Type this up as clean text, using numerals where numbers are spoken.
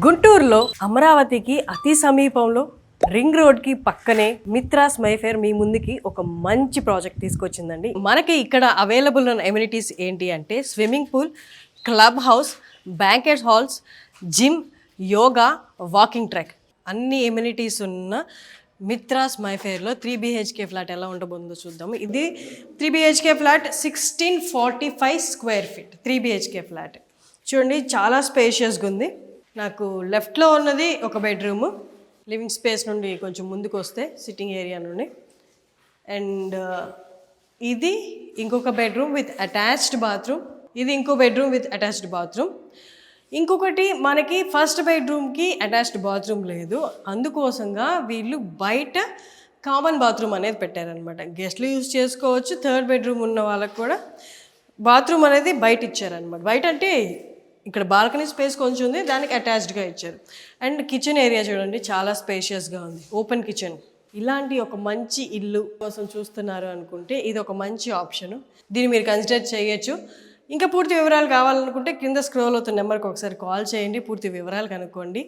గుంటూరులో అమరావతికి అతి సమీపంలో రింగ్ రోడ్కి పక్కనే మిత్రాస్ మైఫేర్ మీ ముందుకి ఒక మంచి ప్రాజెక్ట్ తీసుకొచ్చిందండి. మనకి ఇక్కడ అవైలబుల్ ఉన్న ఎమ్యూనిటీస్ ఏంటి అంటే swimming pool, club house, banquet halls, gym, yoga, walking track అన్ని ఎమ్యూనిటీస్ ఉన్న మిత్రాస్ మైఫేర్లో 3 BHK ఫ్లాట్ ఎలా ఉండబోతుందో చూద్దాము. ఇది 3 BHK flat 1645 square feet 3 BHK flat. చూడండి చాలా స్పేషియస్గా ఉంది. నాకు లెఫ్ట్లో ఉన్నది ఒక బెడ్రూము, లివింగ్ స్పేస్ నుండి కొంచెం ముందుకు వస్తే సిట్టింగ్ ఏరియా నుండి, అండ్ ఇది ఇంకొక బెడ్రూమ్ విత్ అటాచ్డ్ బాత్రూమ్, ఇది ఇంకో బెడ్రూమ్ విత్ అటాచ్డ్ బాత్రూమ్. ఇంకొకటి మనకి ఫస్ట్ బెడ్రూమ్కి అటాచ్డ్ బాత్రూమ్ లేదు, అందుకోసంగా వీళ్ళు బయట కామన్ బాత్రూమ్ అనేది పెట్టారనమాట. గెస్ట్లు యూజ్ చేసుకోవచ్చు. థర్డ్ బెడ్రూమ్ ఉన్న వాళ్ళకి కూడా బాత్రూమ్ అనేది బయట ఇచ్చారనమాట. బయట అంటే ఇక్కడ బాల్కనీ స్పేస్ కొంచెం ఉంది, దానికి అటాచ్డ్గా ఇచ్చారు. అండ్ కిచెన్ ఏరియా చూడండి చాలా స్పేషియస్గా ఉంది, ఓపెన్ కిచెన్. ఇలాంటి ఒక మంచి ఇల్లు కోసం చూస్తున్నారు అనుకుంటే ఇది ఒక మంచి ఆప్షను. దీన్ని మీరు కన్సిడర్ చేయొచ్చు. ఇంకా పూర్తి వివరాలు కావాలనుకుంటే కింద స్క్రోల్ అవుతున్న నెంబర్కి ఒకసారి కాల్ చేయండి, పూర్తి వివరాలు కనుక్కోండి.